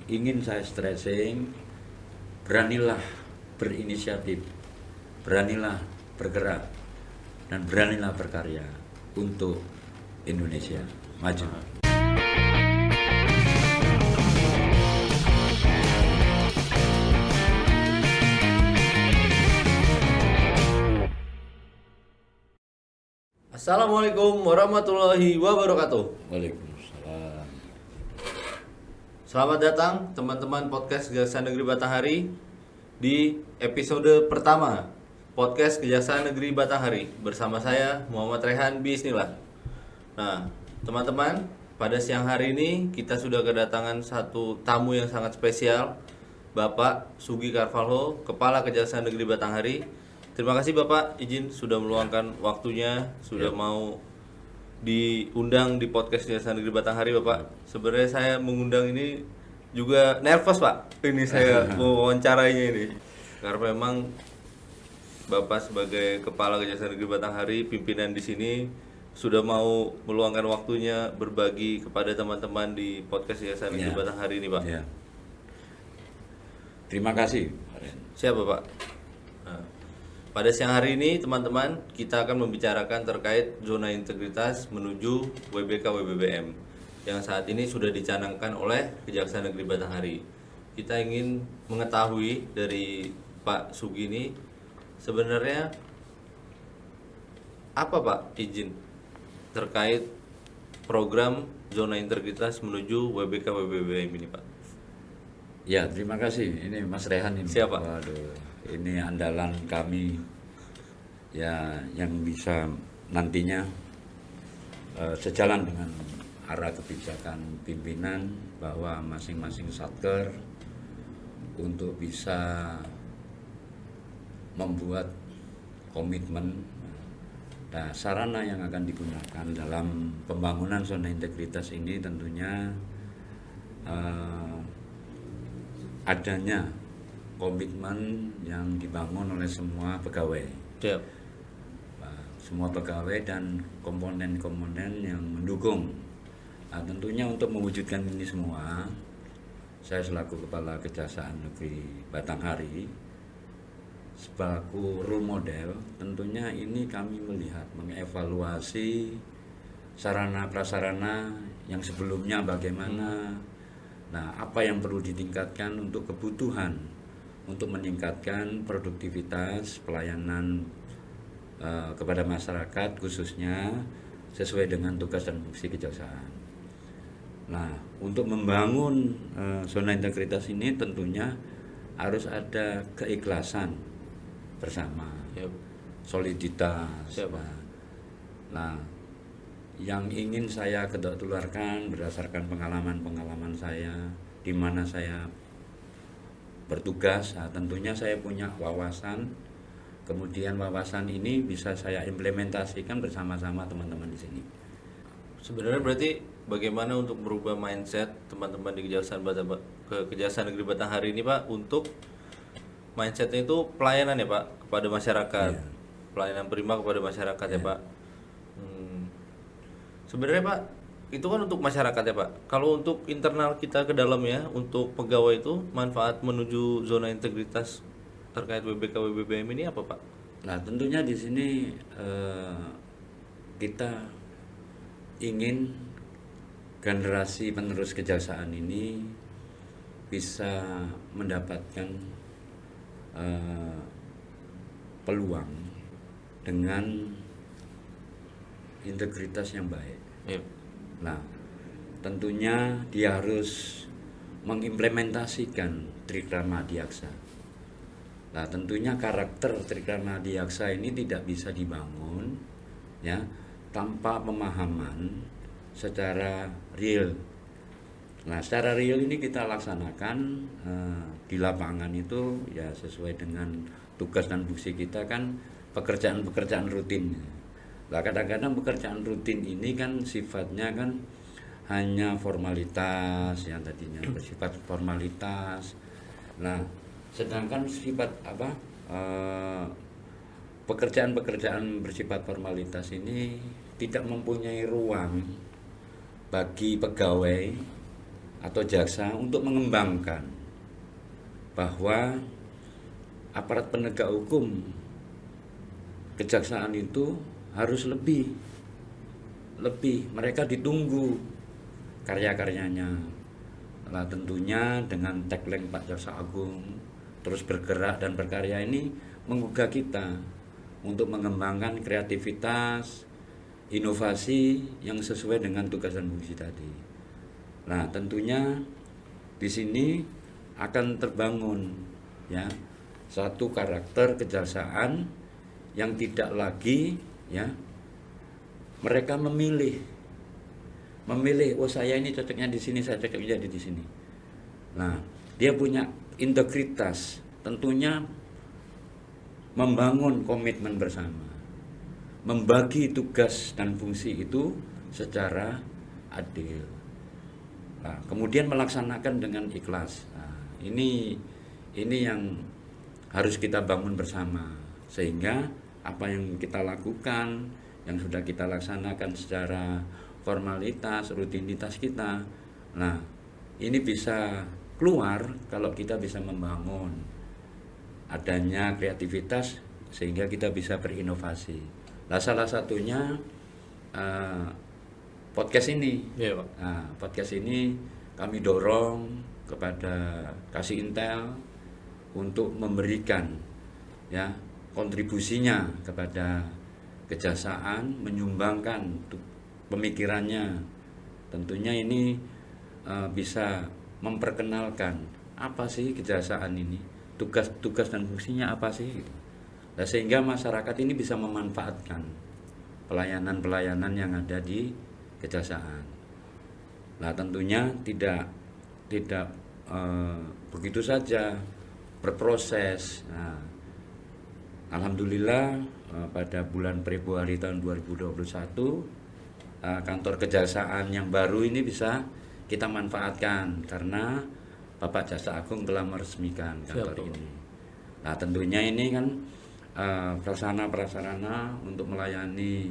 ingin saya stressing, beranilah berinisiatif, beranilah bergerak, dan beranilah berkarya untuk Indonesia maju. Assalamualaikum warahmatullahi wabarakatuh. Waalaikumsalam. Selamat datang teman-teman podcast Kejaksaan Negeri Batanghari di episode pertama podcast Kejaksaan Negeri Batanghari bersama saya Muhammad Rehan Bismillah. Nah, teman-teman, pada siang hari ini kita sudah kedatangan satu tamu yang sangat spesial, Bapak Sugi Carvalho, Kepala Kejaksaan Negeri Batanghari. Terima kasih Bapak izin sudah meluangkan waktunya, sudah mau diundang di podcast Kejaksaan Negeri Batanghari Bapak. Sebenarnya saya mengundang ini juga nervous Pak. Ini saya mau wawancarainya ini. Karena memang Bapak sebagai Kepala Kejaksaan Negeri Batanghari, pimpinan di sini sudah mau meluangkan waktunya berbagi kepada teman-teman di podcast Kejaksaan Negeri Batanghari ini Pak. Ya. Terima kasih. Siapa Pak? Nah, pada siang hari ini teman-teman kita akan membicarakan terkait zona integritas menuju WBK WBBM yang saat ini sudah dicanangkan oleh Kejaksaan Negeri Batanghari. Kita ingin mengetahui dari Pak Sugi ini sebenarnya apa Pak izin terkait program zona integritas menuju WBK WBBM ini Pak? Ya, terima kasih. Ini Mas Rehan ini. Siapa? Waduh, ini andalan kami ya yang bisa nantinya sejalan dengan arah kebijakan pimpinan bahwa masing-masing satker untuk bisa membuat komitmen. Nah, sarana yang akan digunakan dalam pembangunan zona integritas ini tentunya adanya komitmen yang dibangun oleh semua pegawai. Siap. Semua pegawai dan komponen-komponen yang mendukung. Nah, tentunya untuk mewujudkan ini semua, saya selaku Kepala Kejaksaan Negeri Batanghari sebagai role model, tentunya ini kami melihat, mengevaluasi sarana prasarana yang sebelumnya bagaimana. Nah, apa yang perlu ditingkatkan untuk kebutuhan untuk meningkatkan produktivitas pelayanan kepada masyarakat khususnya sesuai dengan tugas dan fungsi kejaksaan. Nah, untuk membangun zona integritas ini tentunya harus ada keikhlasan bersama, soliditas. Nah, yang ingin saya tularkan berdasarkan pengalaman-pengalaman saya di mana saya bertugas, nah, tentunya saya punya wawasan. Kemudian wawasan ini bisa saya implementasikan bersama-sama teman-teman di sini. Sebenarnya berarti bagaimana untuk merubah mindset teman-teman di Kejaksaan Negeri Batanghari ini Pak untuk mindsetnya itu pelayanan ya Pak kepada masyarakat, pelayanan prima kepada masyarakat ya Pak. Sebenarnya Pak itu kan untuk masyarakat ya Pak. Kalau untuk internal kita ke dalam ya, untuk pegawai itu manfaat menuju zona integritas terkait WBK WBBM ini apa Pak? Nah, tentunya di sini kita ingin generasi penerus kejaksaan ini bisa mendapatkan peluang dengan integritas yang baik. Nah, tentunya dia harus mengimplementasikan Trikrama Adiaksa. Nah, tentunya karakter Trikrama Adiaksa ini tidak bisa dibangun ya tanpa pemahaman secara real. Nah, secara real ini kita laksanakan di lapangan itu ya sesuai dengan tugas dan fungsi kita kan pekerjaan-pekerjaan rutin. Nah, kadang-kadang pekerjaan rutin ini kan sifatnya kan hanya formalitas yang tadinya bersifat formalitas. Nah, sedangkan sifat pekerjaan-pekerjaan bersifat formalitas ini tidak mempunyai ruang bagi pegawai atau jaksa untuk mengembangkan bahwa aparat penegak hukum kejaksaan itu harus lebih mereka ditunggu karya-karyanya. Nah, tentunya dengan tagline Pak Jaksa Agung terus bergerak dan berkarya ini menggugah kita untuk mengembangkan kreativitas, inovasi yang sesuai dengan tugas dan fungsi tadi. Nah, tentunya di sini akan terbangun ya satu karakter kejaksaan yang tidak lagi ya mereka memilih oh saya ini cocoknya di sini, saya cocoknya di sini. Nah, dia punya integritas, tentunya membangun komitmen bersama, membagi tugas dan fungsi itu secara adil. Nah, kemudian melaksanakan dengan ikhlas. Nah, ini yang harus kita bangun bersama, sehingga apa yang kita lakukan, yang sudah kita laksanakan secara formalitas, rutinitas kita, nah ini bisa keluar kalau kita bisa membangun adanya kreativitas sehingga kita bisa berinovasi. Nah, salah satunya podcast ini. Iya, Pak. Nah, podcast ini kami dorong kepada Kasih Intel untuk memberikan ya kontribusinya kepada kejaksaan, menyumbangkan pemikirannya. Tentunya ini bisa memperkenalkan apa sih kejaksaan ini, tugas dan fungsinya apa sih gitu. Nah, sehingga masyarakat ini bisa memanfaatkan pelayanan-pelayanan yang ada di kejaksaan. Nah, tentunya tidak begitu saja berproses. Nah, alhamdulillah pada bulan Februari tahun 2021 kantor kejaksaan yang baru ini bisa kita manfaatkan karena Bapak Jaksa Agung telah meresmikan kantor ini. Nah, tentunya ini kan prasarana untuk melayani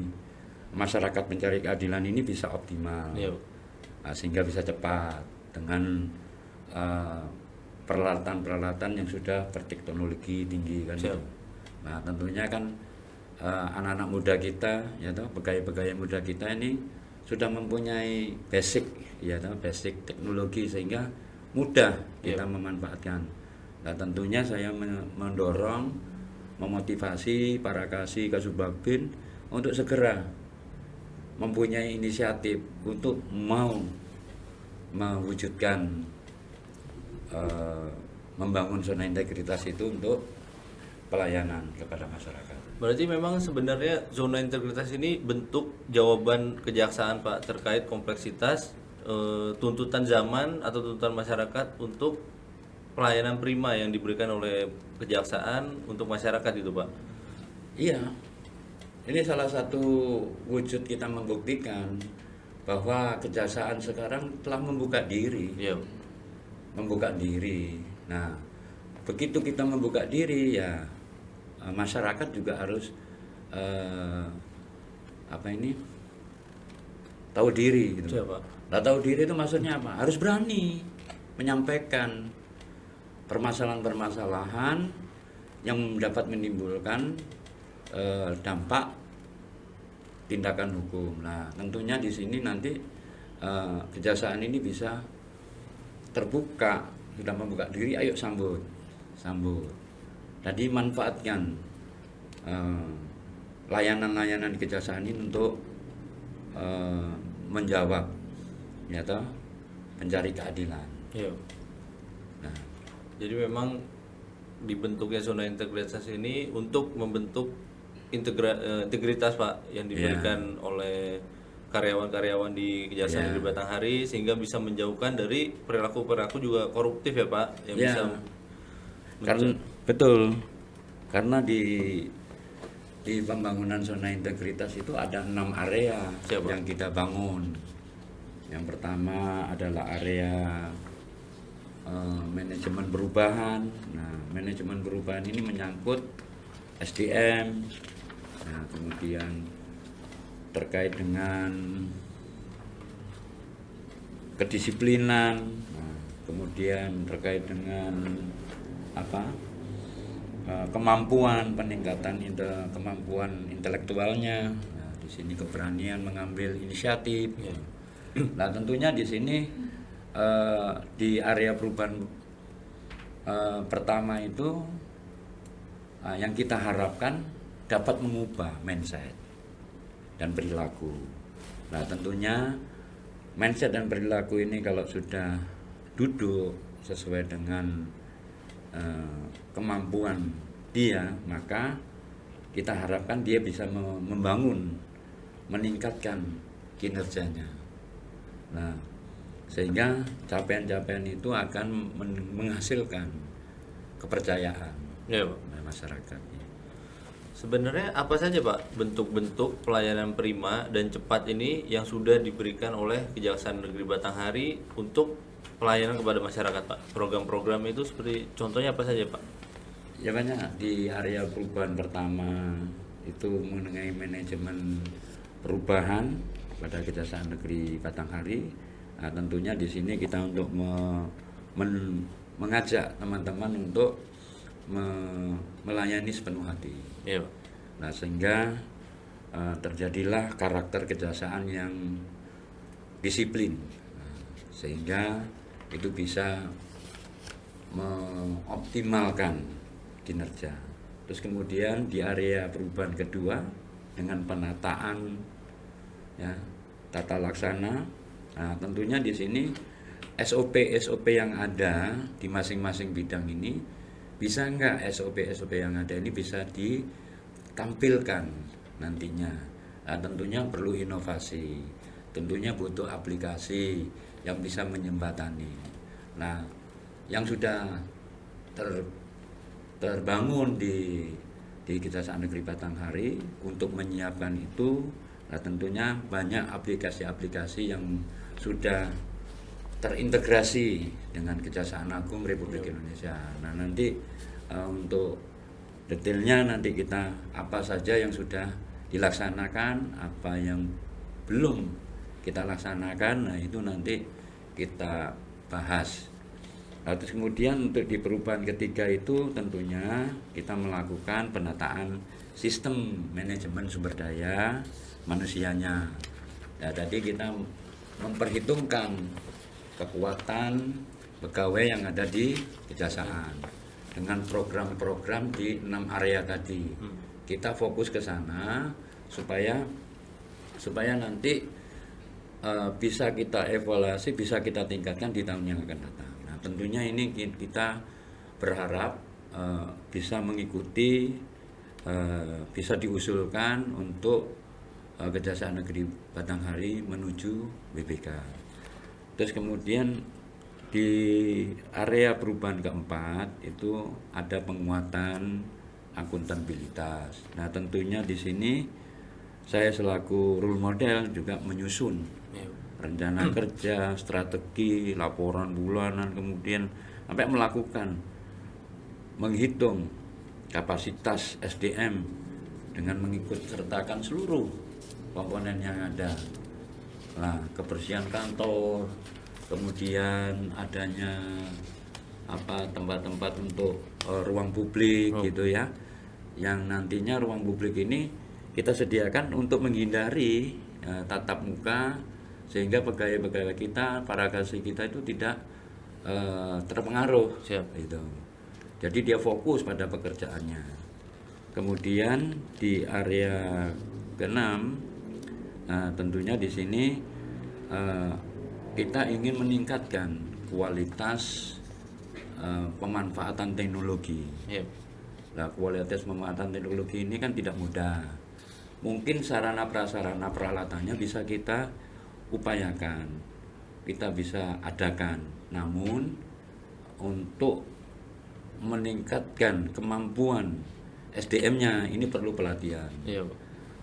masyarakat pencari keadilan ini bisa optimal. Nah, sehingga bisa cepat dengan peralatan-peralatan yang sudah berteknologi tinggi kan gitu. Nah, tentunya kan anak-anak muda kita ya toh, pegawai-pegawai muda kita ini sudah mempunyai basic ya toh, basic teknologi sehingga mudah kita memanfaatkan. Nah, tentunya saya mendorong, memotivasi para kasih Kasubagpin untuk segera mempunyai inisiatif untuk mau mewujudkan membangun zona integritas itu untuk pelayanan kepada masyarakat. Berarti memang sebenarnya zona integritas ini bentuk jawaban kejaksaan, Pak, terkait kompleksitas tuntutan zaman atau tuntutan masyarakat untuk pelayanan prima yang diberikan oleh kejaksaan untuk masyarakat itu, Pak. Iya. Ini salah satu wujud kita membuktikan bahwa kejaksaan sekarang telah membuka diri. Iya. Membuka diri. Nah, begitu kita membuka diri ya masyarakat juga harus tahu diri gitu. Siapa? Nah, tahu diri itu maksudnya apa? Harus berani menyampaikan permasalahan-permasalahan yang dapat menimbulkan dampak tindakan hukum. Nah, tentunya di sini nanti kejaksaan ini bisa terbuka, sudah membuka diri, ayo sambut. Tadi manfaatkan layanan-layanan kejaksaan ini untuk menjawab ya toh, mencari keadilan. Iya. Nah, jadi memang dibentuknya zona integritas ini untuk membentuk integritas, Pak, yang diberikan oleh karyawan-karyawan di Kejaksaan Negeri Batanghari sehingga bisa menjauhkan dari perilaku-perilaku juga koruptif ya, Pak, yang bisa betul. Karena di pembangunan zona integritas itu ada 6 area yang kita bangun. Yang pertama adalah area manajemen perubahan. Nah, manajemen perubahan ini menyangkut SDM. Nah, kemudian terkait dengan kedisiplinan, kemudian terkait dengan kemampuan peningkatan kemampuan intelektualnya. Nah, di sini keberanian mengambil inisiatif. Nah, tentunya di sini di area perubahan pertama itu yang kita harapkan dapat mengubah mindset dan perilaku. Nah, tentunya mindset dan perilaku ini kalau sudah duduk sesuai dengan kemampuan dia, maka kita harapkan dia bisa membangun, meningkatkan kinerjanya. Nah, sehingga capaian-capaian itu akan menghasilkan kepercayaan masyarakat. Sebenarnya apa saja Pak bentuk-bentuk pelayanan prima dan cepat ini yang sudah diberikan oleh Kejaksaan Negeri Batanghari untuk pelayanan kepada masyarakat Pak? Program-program itu seperti contohnya apa saja Pak? Ya banyak. Di area perubahan pertama itu mengenai manajemen perubahan pada Kejaksaan Negeri Batanghari. Nah, tentunya di sini kita untuk mengajak teman-teman untuk melayani sepenuh hati. Iya, Pak. Nah, sehingga terjadilah karakter kejaksaan yang disiplin. Nah, sehingga itu bisa mengoptimalkan kinerja. Terus kemudian di area perubahan kedua dengan penataan tata laksana. Nah, tentunya di sini SOP yang ada di masing-masing bidang ini bisa enggak SOP yang ada ini bisa ditampilkan nantinya. Nah, tentunya perlu inovasi, tentunya butuh aplikasi yang bisa menyembatani. Nah, yang sudah terbangun di Kejaksaan Negeri Batanghari untuk menyiapkan itu, nah tentunya banyak aplikasi-aplikasi yang sudah terintegrasi dengan Kejaksaan Agung Republik Indonesia. Nah, nanti untuk detailnya nanti kita apa saja yang sudah dilaksanakan, apa yang belum kita laksanakan, nah itu nanti kita bahas. Nah, terus kemudian untuk di perubahan ketiga itu tentunya kita melakukan penataan sistem manajemen sumber daya manusianya. Nah, tadi kita memperhitungkan kekuatan pegawai yang ada di kejaksaan dengan program-program di 6 area tadi. Kita fokus ke sana supaya nanti bisa kita evaluasi, bisa kita tingkatkan di tahun yang akan datang. Nah, tentunya ini kita berharap bisa mengikuti, bisa diusulkan untuk Kejaksaan Negeri Batanghari menuju BPK. Terus kemudian di area perubahan keempat itu ada penguatan akuntabilitas. Nah, tentunya di sini saya selaku role model juga menyusun rencana kerja, strategi, laporan bulanan, kemudian sampai menghitung kapasitas SDM dengan mengikut sertakan seluruh komponen yang ada. Nah, kebersihan kantor, kemudian adanya tempat-tempat untuk ruang publik gitu ya, yang nantinya ruang publik ini kita sediakan untuk menghindari tatap muka, sehingga pegawai-pegawai kita, para kasih kita itu tidak terpengaruh. Gitu. Jadi dia fokus pada pekerjaannya. Kemudian di area ke-6, tentunya di sini kita ingin meningkatkan kualitas pemanfaatan teknologi. Nah, kualitas pemanfaatan teknologi ini kan tidak mudah. Mungkin sarana prasarana peralatannya bisa kita upayakan, kita bisa adakan. Namun untuk meningkatkan kemampuan SDM-nya ini perlu pelatihan.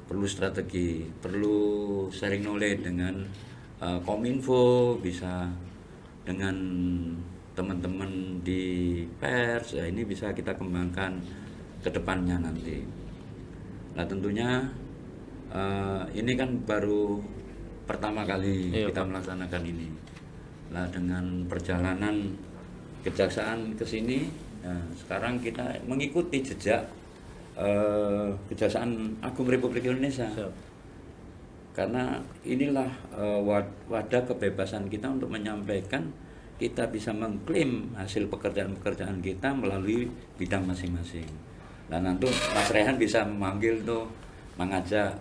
Perlu strategi, perlu sharing knowledge dengan Kominfo, bisa dengan teman-teman di pers, ya ini bisa kita kembangkan ke depannya nanti. Nah, tentunya ini kan baru pertama kali kita melaksanakan ini. Nah, dengan perjalanan kejaksaan ke sini, sekarang kita mengikuti jejak Kejaksaan Agung Republik Indonesia. Siap. Karena inilah wadah kebebasan kita untuk menyampaikan, kita bisa mengklaim hasil pekerjaan-pekerjaan kita melalui bidang masing-masing. Nah, nanti Mas Rehan bisa memanggil tuh, mengajak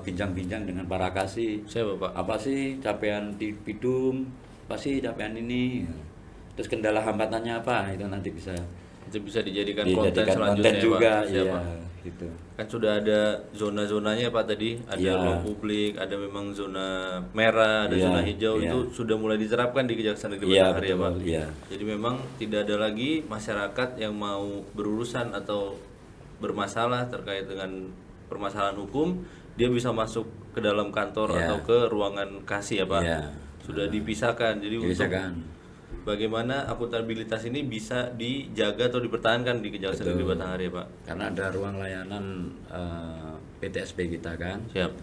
bincang-bincang dengan para kasih. Siapa Pak? Apa sih capaian di Bidum? Apa sih capaian ini? Terus kendala hambatannya apa? Itu nanti bisa Itu bisa dijadikan konten dijadikan selanjutnya konten juga, Pak. Siap, iya, Pak. gitu. Kan sudah ada zona-zonanya Pak tadi, ada Iya. ruang publik, ada memang zona merah, ada Iya, zona hijau, iya. itu sudah mulai diterapkan di Kejaksaan Negeri Iya, Batanghari ya betul, Pak. iya. Jadi memang tidak ada lagi masyarakat yang mau berurusan atau bermasalah terkait dengan permasalahan hukum, dia bisa masuk ke dalam kantor Iya. atau ke ruangan kasih ya Pak. Iya. Sudah dipisahkan. Jadi Dipisahkan. untuk bagaimana akuntabilitas ini bisa dijaga atau dipertahankan di Kejaksaan Negeri Batanghari ya Pak. Karena ada ruang layanan PTSP kita kan. Siap.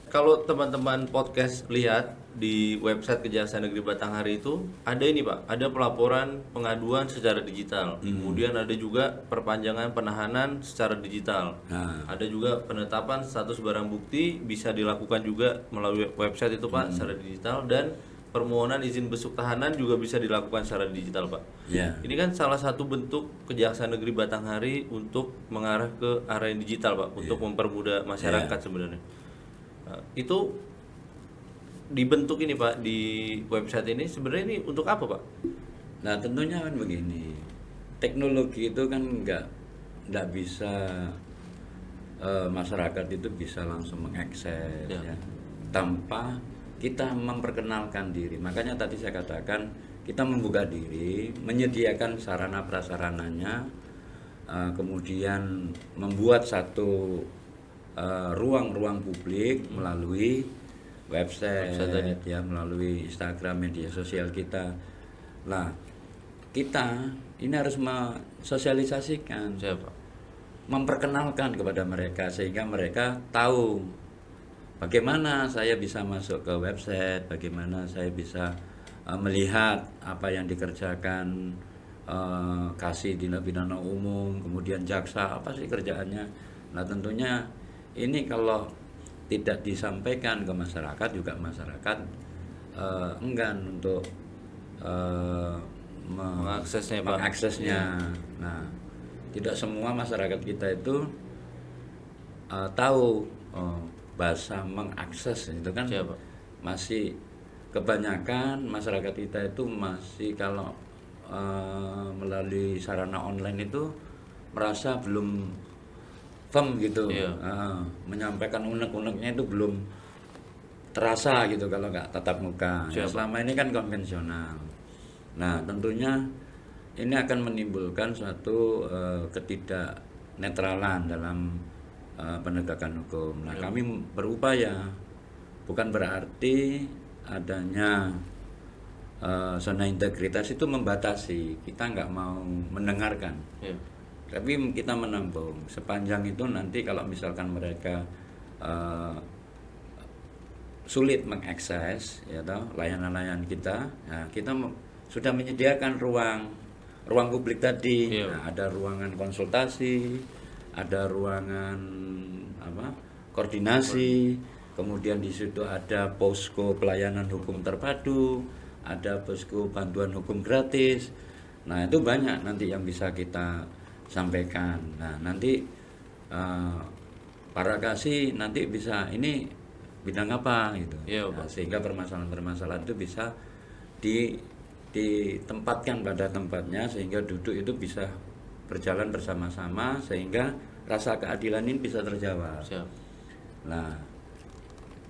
Kalau teman-teman podcast lihat di website Kejaksaan Negeri Batanghari itu ada ini Pak, ada pelaporan pengaduan secara digital. Kemudian ada juga perpanjangan penahanan secara digital. Nah, Ada juga penetapan status barang bukti bisa dilakukan juga melalui website itu Pak secara digital, dan permohonan izin besuk tahanan juga bisa dilakukan secara digital Pak. ya. Ini kan salah satu bentuk Kejaksaan Negeri Batanghari untuk mengarah ke arah yang digital Pak, untuk mempermudah masyarakat sebenarnya. Nah, itu dibentuk ini Pak di website ini sebenarnya ini untuk apa Pak? Nah, tentunya kan begini. Teknologi itu kan nggak bisa masyarakat itu bisa langsung mengakses Ya. ya, tanpa kita memperkenalkan diri. Makanya tadi saya katakan kita membuka diri, menyediakan sarana prasarananya, kemudian membuat satu ruang-ruang publik melalui website ya, melalui Instagram, media sosial kita. Nah, kita ini harus mensosialisasikan, Siapa? memperkenalkan kepada mereka sehingga mereka tahu bagaimana saya bisa masuk ke website, bagaimana saya bisa melihat apa yang dikerjakan kasih tindak pidana umum, kemudian jaksa, apa sih kerjaannya. Nah, tentunya ini kalau tidak disampaikan ke masyarakat, juga masyarakat enggan untuk Mengaksesnya, Pak. mengaksesnya. Nah, tidak semua masyarakat kita itu tahu bahasa mengakses itu kan. Siapa? Masih kebanyakan masyarakat kita itu masih kalau melalui sarana online itu merasa belum firm gitu. Iya. Menyampaikan unek-uneknya itu belum terasa gitu kalau nggak tatap muka. Ya, selama ini kan konvensional. Nah, tentunya ini akan menimbulkan suatu ketidaknetralan dalam penegakan hukum. Nah, kami berupaya, bukan berarti adanya zona integritas itu membatasi. Kita nggak mau mendengarkan. Iya. Tapi kita menampung sepanjang itu nanti kalau misalkan mereka sulit mengakses ya toh layanan-layanan kita, nah, kita sudah menyediakan ruang publik tadi. Iya. Nah, ada ruangan konsultasi, ada ruangan koordinasi, kemudian di situ ada posko pelayanan hukum terpadu, ada posko bantuan hukum gratis. Nah, itu banyak nanti yang bisa kita sampaikan. Nah, nanti para kasih nanti bisa ini bidang apa gitu. Iya, Nah, sehingga permasalahan-permasalahan itu bisa ditempatkan pada tempatnya sehingga duduk itu bisa berjalan bersama-sama sehingga rasa keadilan ini bisa terjawab. Siap. Nah,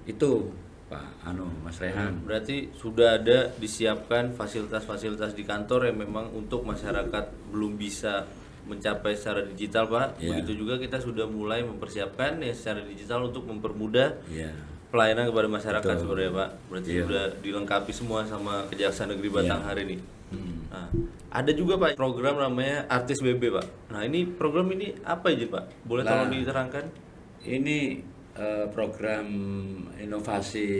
itu Pak Mas Rehan. Berarti sudah ada disiapkan fasilitas-fasilitas di kantor yang memang untuk masyarakat belum bisa mencapai secara digital Pak. Iya. Begitu juga kita sudah mulai mempersiapkan ya secara digital untuk mempermudah Iya. pelayanan kepada masyarakat Betul. sebenarnya Pak. Berarti Iya. sudah dilengkapi semua sama Kejaksaan Negeri Batanghari ini. Hmm. Nah, ada juga Pak program namanya Artis BB Pak. Nah, ini program ini apa aja Pak? Boleh Nah. tolong diterangkan? Ini program inovasi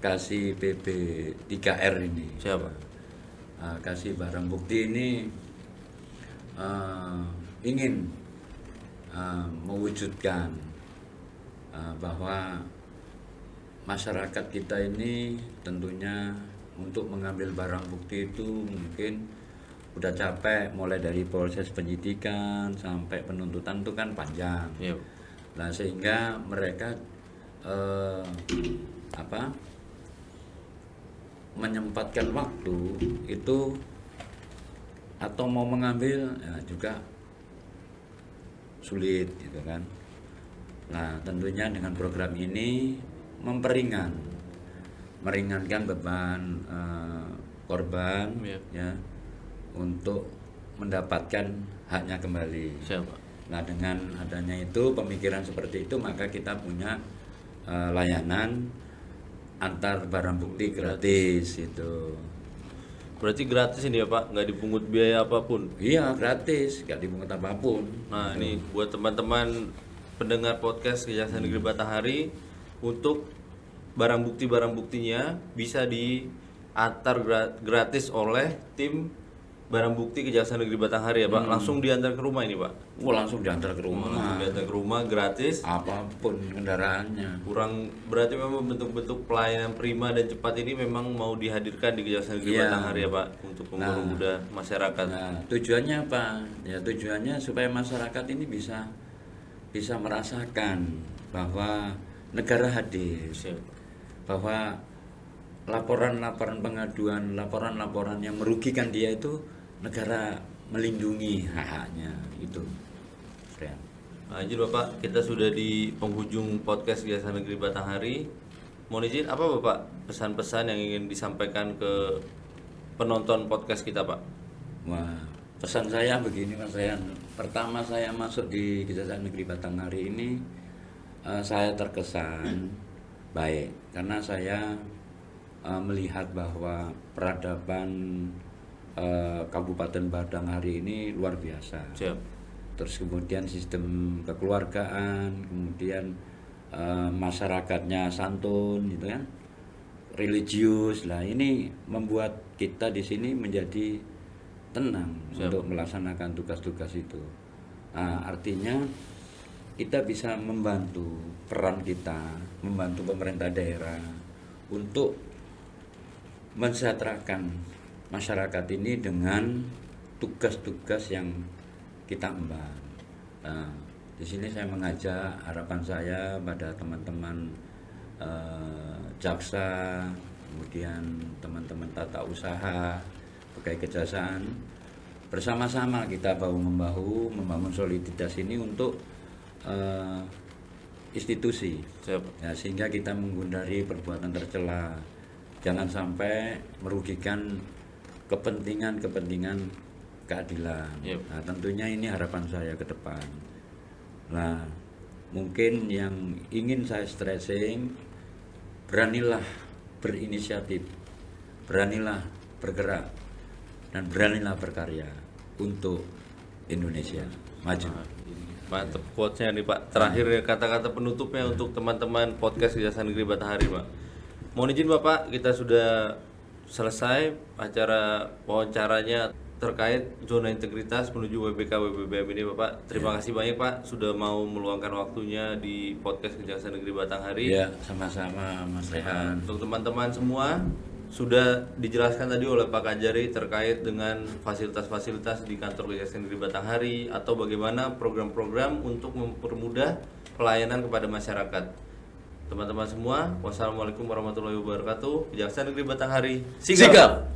kasih PP 3R ini. Siapa? Kasih barang bukti ini ingin mewujudkan bahwa masyarakat kita ini tentunya untuk mengambil barang bukti itu mungkin udah capek, mulai dari proses penyidikan sampai penuntutan itu kan panjang. Iya. Nah, sehingga mereka menyempatkan waktu itu atau mau mengambil ya juga sulit gitu kan. Nah, tentunya dengan program ini meringankan beban korban ya untuk mendapatkan haknya kembali. Siapa? Nah, dengan adanya itu pemikiran seperti itu, maka kita punya layanan antar barang bukti gratis itu. Berarti gratis ini ya Pak, nggak dipungut biaya apapun? Iya, gratis, nggak dipungut apapun. Nah ini buat teman-teman pendengar podcast Kejaksaan Negeri Batanghari, untuk barang buktinya bisa diantar gratis oleh tim barang bukti Kejaksaan Negeri Batanghari ya Pak. Langsung diantar ke rumah ini Pak? Langsung diantar ke rumah. Langsung diantar ke rumah gratis. Apapun kendaraannya. Kurang berarti memang bentuk-bentuk pelayanan prima dan cepat ini memang mau dihadirkan di Kejaksaan Negeri Batanghari ya Pak, untuk mempermudah masyarakat. Nah, tujuannya apa? Ya tujuannya supaya masyarakat ini bisa merasakan bahwa negara hadir. Bahwa laporan-laporan pengaduan, laporan-laporan yang merugikan dia itu negara melindungi hak-haknya itu. Nah, izin Bapak, kita sudah di penghujung podcast Kejaksaan Negeri Batanghari. Mohon izin, apa Bapak pesan-pesan yang ingin disampaikan ke penonton podcast kita Pak? Wah, pesan saya begini Mas Rehan. Pertama saya masuk di Kejaksaan Negeri Batanghari ini, saya terkesan baik karena saya melihat bahwa peradaban Kabupaten Batanghari ini luar biasa. Siap. Terus kemudian sistem kekeluargaan, kemudian masyarakatnya santun, gitu kan, religius. Lah ini membuat kita di sini menjadi tenang. Siap. Untuk melaksanakan tugas-tugas itu. Nah, artinya kita bisa membantu, peran kita membantu pemerintah daerah untuk mensejahterakan masyarakat ini dengan tugas-tugas yang kita emban. Nah, di sini saya mengajak harapan saya pada teman-teman jaksa, kemudian teman-teman tata usaha, pegawai kejaksaan, bersama-sama kita bahu-membahu membangun soliditas ini untuk institusi. Ya, sehingga kita menghindari perbuatan tercela. Jangan sampai merugikan kepentingan keadilan. Nah, tentunya ini harapan saya ke depan. Nah, mungkin yang ingin saya stressing, beranilah berinisiatif, beranilah bergerak, dan beranilah berkarya untuk Indonesia maju. Mantap quotes-nya nih Pak. Terakhir ya, kata-kata penutupnya untuk teman-teman podcast Kejaksaan Negeri Batanghari Pak. Mohon izin Bapak, kita sudah selesai acara wawancaranya terkait zona integritas menuju WBK WBBM ini Bapak. Terima kasih banyak Pak sudah mau meluangkan waktunya di podcast Kejaksaan Negeri Batanghari. Ya, sama-sama Mas Rehan. Untuk teman-teman semua, sudah dijelaskan tadi oleh Pak Kajari terkait dengan fasilitas-fasilitas di kantor Kejaksaan Negeri Batanghari atau bagaimana program-program untuk mempermudah pelayanan kepada masyarakat. Teman-teman semua, wassalamualaikum warahmatullahi wabarakatuh. Kejaksaan Negeri Batanghari, sigap!